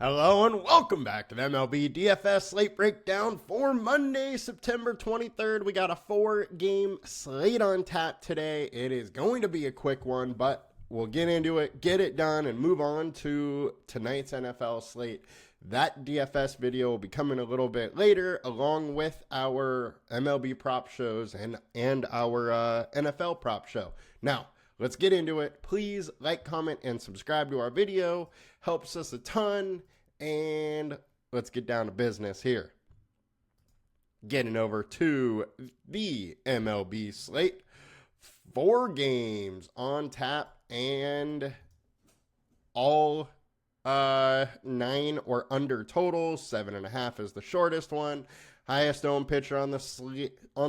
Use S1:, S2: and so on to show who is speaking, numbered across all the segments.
S1: Hello and welcome back to the MLB DFS slate breakdown for Monday, September 23rd. We got a 4-game slate on tap today. It is going to be a quick one, but we'll get into it, get it done, and move on to tonight's NFL slate. That DFS video will be coming a little bit later, along with our MLB prop shows and our NFL prop show. Now, let's get into it. Please like, comment, and subscribe to our video. Helps us a ton. And let's get down to business here. Getting over to the MLB slate. 4 games on tap and all 9 or under totals. 7.5 is the shortest one. Highest owned pitcher on the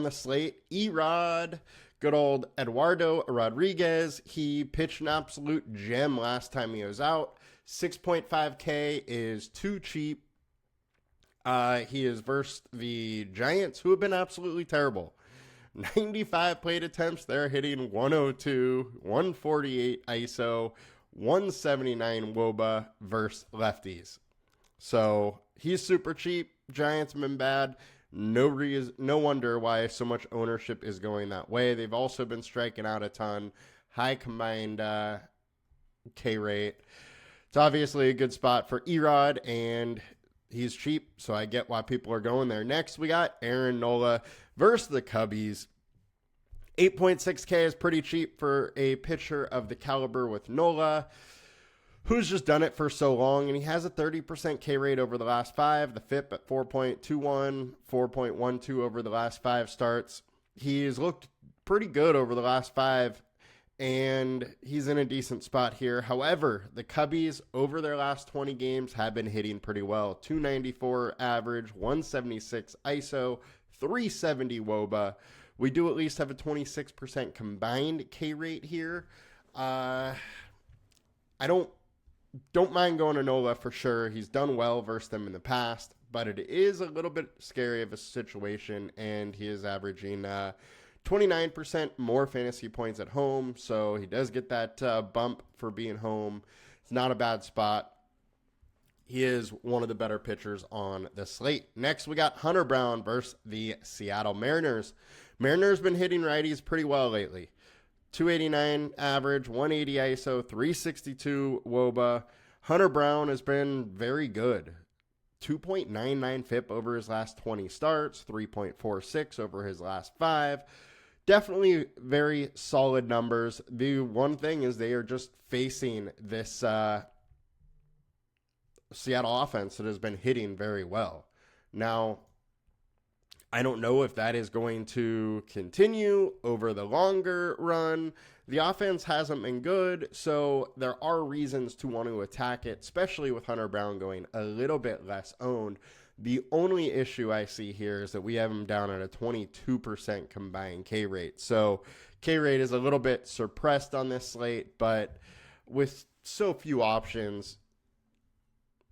S1: slate, E-Rod. Good old Eduardo Rodriguez. He pitched an absolute gem last time he was out. 6.5K is too cheap. He is versus the Giants, who have been absolutely terrible. 95 plate attempts. They're hitting 102, 148 ISO, 179 WOBA versus lefties. So he's super cheap. Giants have been bad. No wonder why so much ownership is going that way. They've also been striking out a ton. High combined K rate. It's obviously a good spot for E-Rod, and he's cheap, so I get why people are going there. Next, we got Aaron Nola versus the Cubbies. 8.6K is pretty cheap for a pitcher of the caliber with Nola, who's just done it for so long, and he has a 30% K rate over the last 5. The FIP at 4.21, 4.12 over the last 5 starts. He's looked pretty good over the last 5, and he's in a decent spot here. However, the Cubbies, over their last 20 games, have been hitting pretty well. 294 average, 176 ISO, 370 WOBA. We do at least have a 26% combined K rate here. I don't mind going to Nola for sure. He's done well versus them in the past, but it is a little bit scary of a situation, and he is averaging 29% more fantasy points at home, so he does get that bump for being home. It's not a bad spot. He is one of the better pitchers on the slate. Next, we got Hunter Brown versus the Seattle Mariners. Mariners been hitting righties pretty well lately. 289 average, 180 ISO, 362 WOBA. Hunter Brown has been very good. 2.99 FIP over his last 20 starts, 3.46 over his last 5. Definitely very solid numbers. The one thing is they are just facing this Seattle offense that has been hitting very well. Now, I don't know if that is going to continue over the longer run. The offense hasn't been good, so there are reasons to want to attack it, especially with Hunter Brown going a little bit less owned. The only issue I see here is that we have him down at a 22% combined K rate. So K rate is a little bit suppressed on this slate, but with so few options,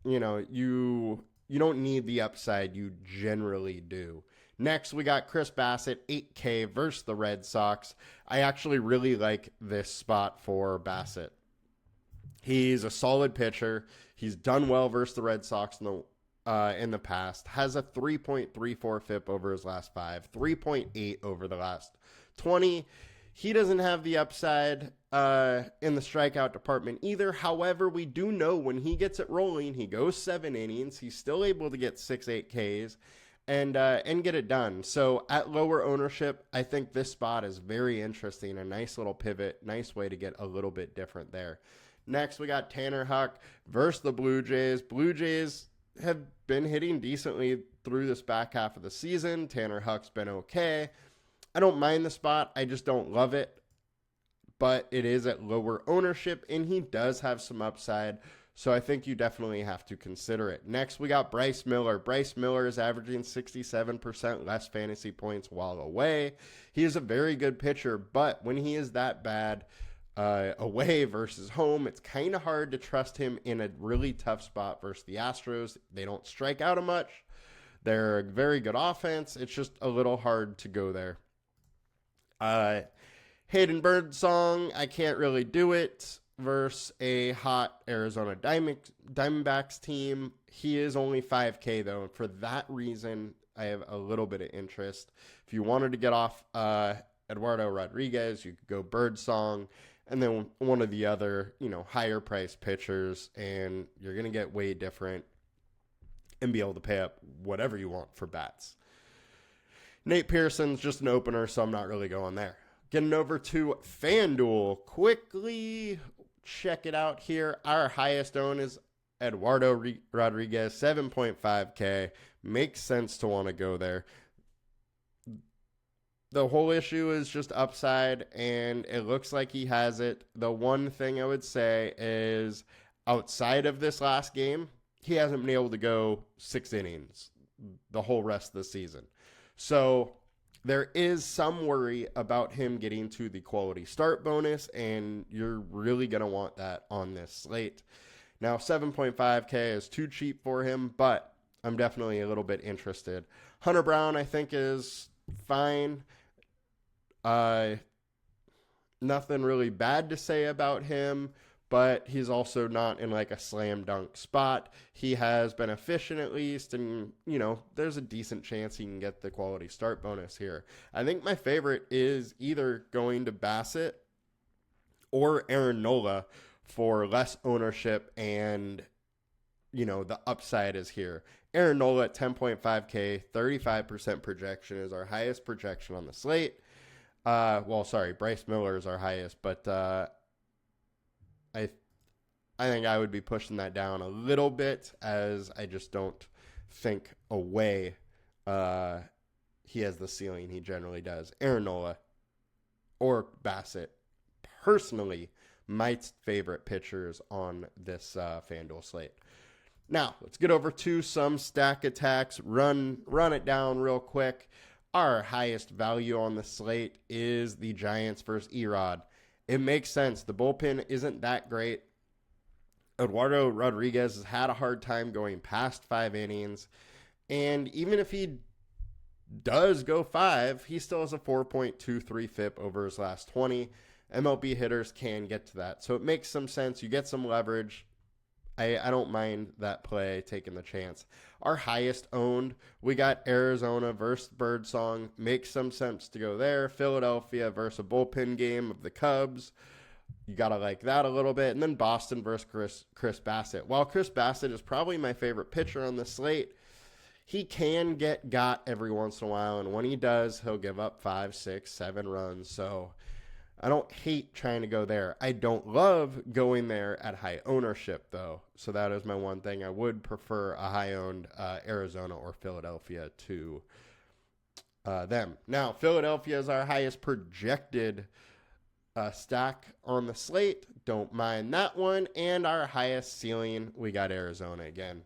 S1: you don't need the upside. You generally do. Next, we got Chris Bassett, 8K versus the Red Sox. I actually really like this spot for Bassett. He's a solid pitcher. He's done well versus the Red Sox in the past. Has a 3.34 FIP over his last 5, 3.8 over the last 20. He doesn't have the upside in the strikeout department either. However, we do know when he gets it rolling, he goes 7 innings. He's still able to get 6-8 Ks. And get it done. So at lower ownership, I think this spot is very interesting. A nice little pivot, nice way to get a little bit different there. Next, we got Tanner Huck versus the Blue Jays. Blue Jays have been hitting decently through this back half of the season. Tanner Huck's been okay. I don't mind the spot. I just don't love it. But it is at lower ownership, and he does have some upside. So I think you definitely have to consider it. Next, we got Bryce Miller. Bryce Miller is averaging 67% less fantasy points while away. He is a very good pitcher, but when he is that bad away versus home, it's kind of hard to trust him in a really tough spot versus the Astros. They don't strike out much. They're a very good offense. It's just a little hard to go there. Hayden Birdsong, I can't really do it. versus a hot Arizona Diamondbacks team. He is only 5K though, and for that reason, I have a little bit of interest. If you wanted to get off Eduardo Rodriguez, you could go Birdsong, and then one of the other, higher priced pitchers, and you're going to get way different and be able to pay up whatever you want for bats. Nate Pearson's just an opener, so I'm not really going there. Getting over to FanDuel. Quickly check it out here. Our highest own is Eduardo Rodriguez, 7.5K. Makes sense to want to go there. The whole issue is just upside, and it looks like he has it. The one thing I would say is outside of this last game, he hasn't been able to go 6 innings the whole rest of the season. So there is some worry about him getting to the quality start bonus, and you're really going to want that on this slate. Now, 7.5K is too cheap for him, but I'm definitely a little bit interested. Hunter Brown, I think, is fine. Nothing really bad to say about him, but he's also not in like a slam dunk spot. He has been efficient at least, and, there's a decent chance he can get the quality start bonus here. I think my favorite is either going to Bassett or Aaron Nola for less ownership, and, the upside is here. Aaron Nola at 10.5K, 35% projection is our highest projection on the slate. Bryce Miller is our highest, but I think I would be pushing that down a little bit, as I just don't think away he has the ceiling he generally does. Aaron Nola or Bassett, personally, my favorite pitchers on this FanDuel slate. Now, let's get over to some stack attacks. Run it down real quick. Our highest value on the slate is the Giants versus Erod. It makes sense. The bullpen isn't that great. Eduardo Rodriguez has had a hard time going past 5 innings. And even if he does go 5, he still has a 4.23 FIP over his last 20. MLB hitters can get to that. So it makes some sense. You get some leverage. I don't mind that play, taking the chance. Our highest owned, we got Arizona versus Birdsong. Makes some sense to go there. Philadelphia versus a bullpen game of the Cubs. You got to like that a little bit. And then Boston versus Chris Bassett. While Chris Bassett is probably my favorite pitcher on the slate, he can get got every once in a while. And when he does, he'll give up 5, 6, 7 runs. So I don't hate trying to go there. I don't love going there at high ownership, though. So that is my one thing. I would prefer a high-owned Arizona or Philadelphia to them. Now, Philadelphia is our highest projected stack on the slate. Don't mind that one. And our highest ceiling, we got Arizona again.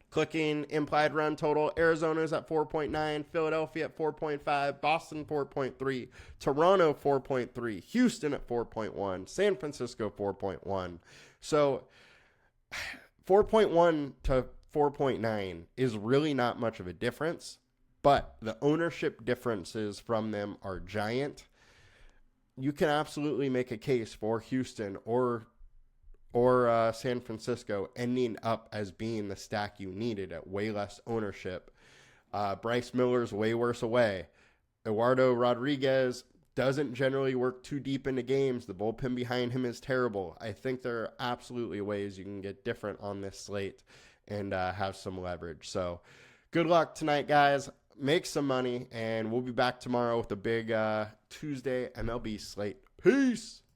S1: Clicking implied run total, Arizona's at 4.9, Philadelphia at 4.5, Boston 4.3, Toronto 4.3, Houston at 4.1, San Francisco 4.1. So 4.1 to 4.9 is really not much of a difference, but the ownership differences from them are giant. You can absolutely make a case for Houston or San Francisco ending up as being the stack you needed at way less ownership. Bryce Miller's way worse away. Eduardo Rodriguez doesn't generally work too deep into games. The bullpen behind him is terrible. I think there are absolutely ways you can get different on this slate and have some leverage. So good luck tonight, guys. Make some money, and we'll be back tomorrow with a big Tuesday MLB slate. Peace!